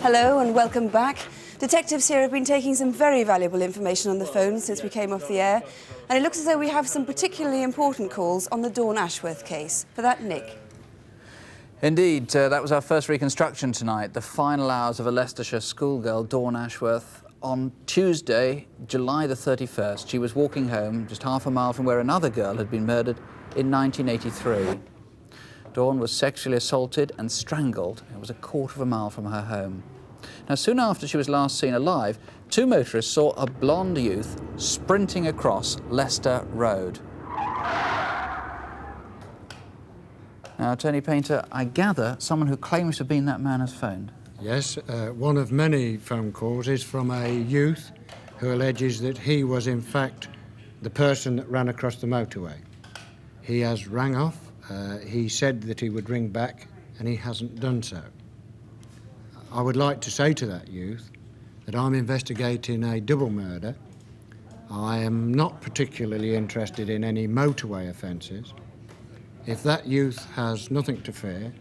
Hello and welcome back. Detectives here have been taking some very valuable information on the phone since we came off the air, and it looks as though we have some particularly important calls on the Dawn Ashworth case. For that, Nick. Indeed, that was our first reconstruction tonight, the final hours of a Leicestershire schoolgirl, Dawn Ashworth. On Tuesday, July the 31st, she was walking home just half a mile from where another girl had been murdered in 1983. Dawn was sexually assaulted and strangled. It was a quarter of a mile from her home. Now, soon after she was last seen alive, two motorists saw a blonde youth sprinting across Leicester Road. Now, Attorney Painter, I gather someone who claims to have been that man has phoned. Yes, one of many phone calls is from a youth who alleges that he was in fact the person that ran across the motorway. He has rang off. He said that he would ring back, and he hasn't done so. I would like to say to that youth that I'm investigating a double murder. I am not particularly interested in any motorway offences. If that youth has nothing to fear,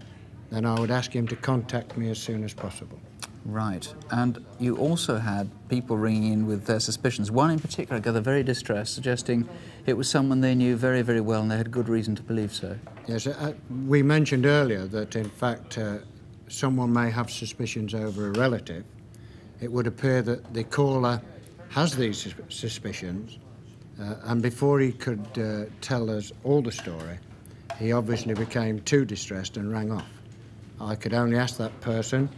then I would ask him to contact me as soon as possible. Right. And you also had people ringing in with their suspicions. One in particular, I gather, very distressed, suggesting it was someone they knew very, very well and they had good reason to believe so. Yes, we mentioned earlier that, in fact, someone may have suspicions over a relative. It would appear that the caller has these suspicions, and before he could tell us all the story, he obviously became too distressed and rang off. I could only ask that person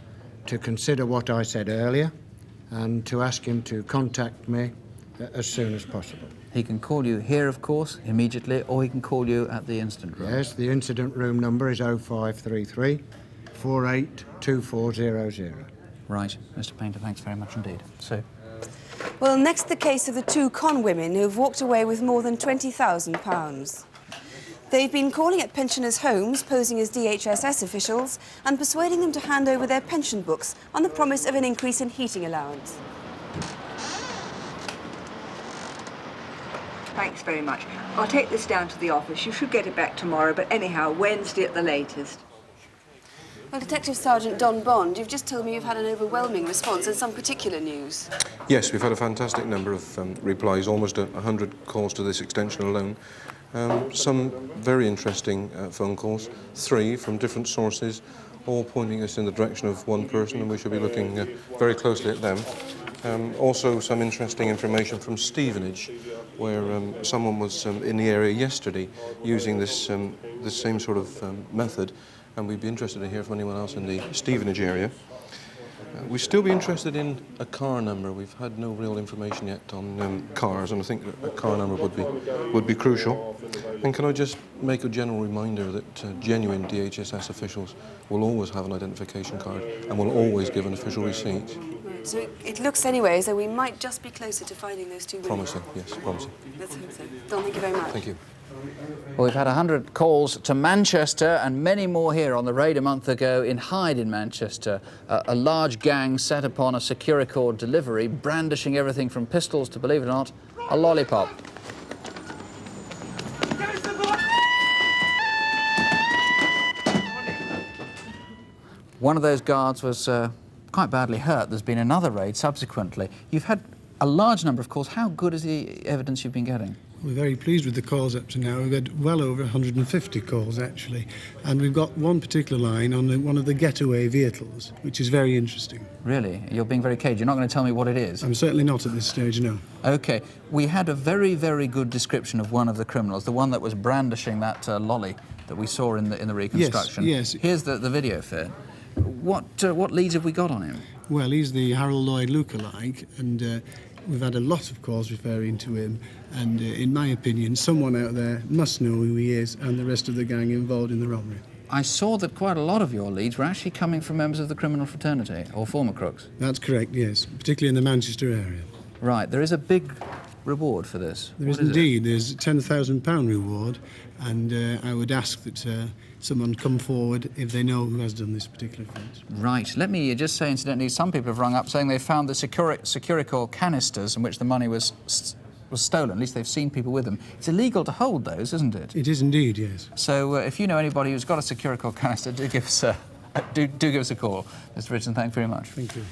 to consider what I said earlier and to ask him to contact me as soon as possible. He can call you here, of course, immediately, or he can call you at the incident room. Yes, the incident room number is 0533 482400. Right. Mr. Painter, thanks very much indeed. So, Well, next the case of the two con women who have walked away with more than £20,000. They've been calling at pensioners' homes, posing as DHSS officials, and persuading them to hand over their pension books on the promise of an increase in heating allowance. Thanks very much. I'll take this down to the office. You should get it back tomorrow, but anyhow, Wednesday at the latest. Well, Detective Sergeant Don Bond, you've just told me you've had an overwhelming response and some particular news. Yes, we've had a fantastic number of replies, almost 100 calls to this extension alone. Some very interesting phone calls, 3 from different sources, all pointing us in the direction of one person, and we should be looking very closely at them. Also some interesting information from Stevenage, where someone was in the area yesterday using this same sort of method, and we'd be interested to hear from anyone else in the Stevenage area. We'd still be interested in a car number. We've had no real information yet on cars, and I think a car number would be crucial. And can I just make a general reminder that genuine DHSS officials will always have an identification card and will always give an official receipt. Right, so it looks anyway as though we might just be closer to finding those two women. Promising, yes, promising. Let's hope so. Don, thank you very much. Thank you. well, we've had 100 calls to Manchester and many more here on the raid a month ago in Hyde in Manchester. A large gang set upon a Securicord delivery, brandishing everything from pistols to, believe it or not, a lollipop. One of those guards was quite badly hurt. There's been another raid subsequently. You've had a large number of calls. How good is the evidence you've been getting? We're very pleased with the calls up to now. We've had well over 150 calls, actually. And we've got one particular line on one of the getaway vehicles, which is very interesting. Really? You're being very cagey. You're not going to tell me what it is? I'm certainly not at this stage, no. OK. We had a very, very good description of one of the criminals, the one that was brandishing that lolly that we saw in the reconstruction. Yes. Here's the video fit. What leads have we got on him? Well, he's the Harold Lloyd lookalike, and we've had a lot of calls referring to him. And in my opinion, someone out there must know who he is and the rest of the gang involved in the robbery. I saw that quite a lot of your leads were actually coming from members of the criminal fraternity, or former crooks. That's correct, yes, particularly in the Manchester area. Right, there is a big reward for this. There is indeed. There's a £10,000 reward, and I would ask that someone come forward if they know who has done this particular offence. Right. Let me just say, incidentally, some people have rung up saying they found the Securicore canisters in which the money was stolen. At least they've seen people with them. It's illegal to hold those, isn't it? It is indeed, yes. So if you know anybody who's got a Securicore canister, do give us do give us a call. Mr. Richardson, thanks very much. Thank you.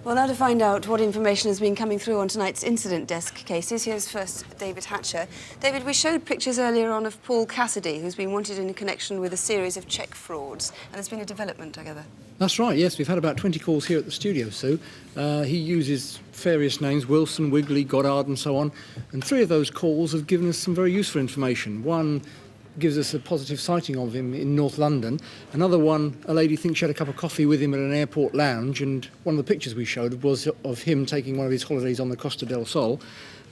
Well, now to find out what information has been coming through on tonight's incident desk cases, here's first David Hatcher. David, we showed pictures earlier on of Paul Cassidy, who's been wanted in connection with a series of cheque frauds, and there's been a development, I gather. That's right, yes. We've had about 20 calls here at the studio, Sue. He uses various names, Wilson, Wigley, Goddard and so on, and 3 of those calls have given us some very useful information. One gives us a positive sighting of him in North London. Another one, a lady thinks she had a cup of coffee with him at an airport lounge, and one of the pictures we showed was of him taking one of his holidays on the Costa del Sol.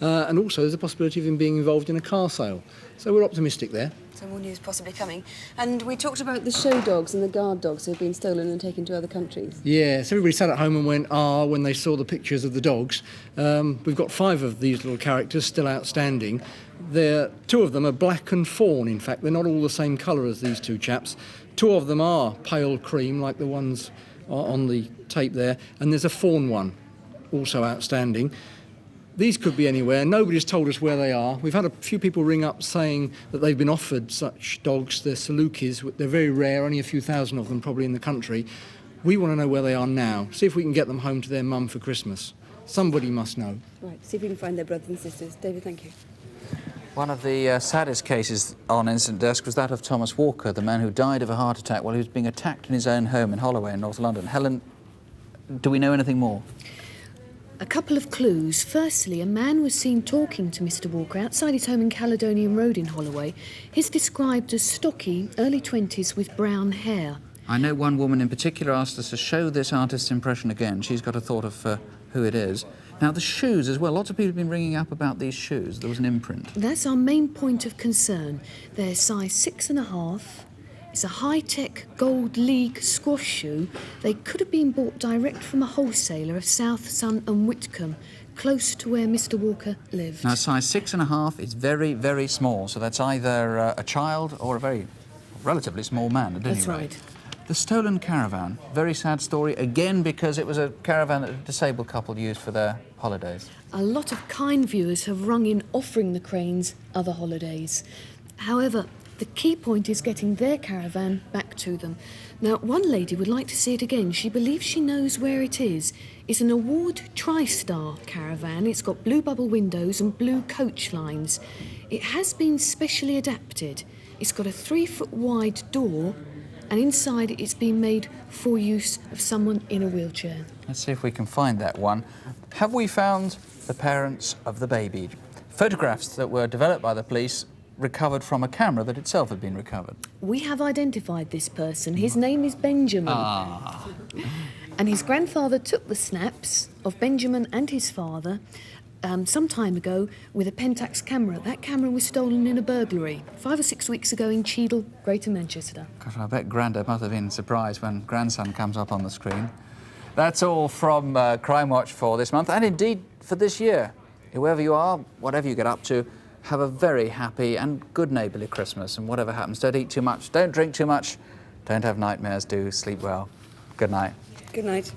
And also there's a possibility of him being involved in a car sale. So we're optimistic there. So more news possibly coming. And we talked about the show dogs and the guard dogs who have been stolen and taken to other countries. Yes, everybody sat at home and went, ah, when they saw the pictures of the dogs. We've got 5 of these little characters still outstanding. 2 of them are black and fawn, in fact. They're not all the same colour as these 2 chaps. 2 of them are pale cream, like the ones on the tape there, and there's a fawn one, also outstanding. These could be anywhere. Nobody's told us where they are. We've had a few people ring up saying that they've been offered such dogs. They're Salukis. They're very rare, only a few thousand of them probably in the country. We want to know where they are now, see if we can get them home to their mum for Christmas. Somebody must know. Right, see if we can find their brothers and sisters. David, thank you. One of the saddest cases on Incident Desk was that of Thomas Walker, the man who died of a heart attack while he was being attacked in his own home in Holloway in North London. Helen, do we know anything more? A couple of clues. Firstly, a man was seen talking to Mr. Walker outside his home in Caledonian Road in Holloway. He's described as stocky, early 20s with brown hair. I know one woman in particular asked us to show this artist's impression again. She's got a thought of who it is. Now, the shoes as well. Lots of people have been ringing up about these shoes. There was an imprint. That's our main point of concern. They're size 6.5. It's a high-tech Gold League squash shoe. They could have been bought direct from a wholesaler of South Sun and Whitcomb, close to where Mr. Walker lived. Now, size 6.5 is very, very small, so that's either a child or a very relatively small man, at any rate. That's right. The stolen caravan, very sad story, again because it was a caravan that a disabled couple used for their holidays. A lot of kind viewers have rung in offering the Cranes other holidays. However, the key point is getting their caravan back to them. Now, one lady would like to see it again. She believes she knows where it is. It's an award TriStar caravan. It's got blue bubble windows and blue coach lines. It has been specially adapted. It's got a 3-foot wide door, and inside it's been made for use of someone in a wheelchair. Let's see if we can find that one. Have we found the parents of the baby? Photographs that were developed by the police recovered from a camera that itself had been recovered. We have identified this person. His name is Benjamin. Ah. And his grandfather took the snaps of Benjamin and his father some time ago with a Pentax camera. That camera was stolen in a burglary 5 or 6 weeks ago in Cheadle, Greater Manchester. Gosh, I bet Grandad must have been surprised when grandson comes up on the screen. That's all from Crimewatch for this month, and indeed for this year. Whoever you are, whatever you get up to, have a very happy and good neighbourly Christmas, and whatever happens, don't eat too much, don't drink too much, don't have nightmares, do sleep well. Good night. Good night.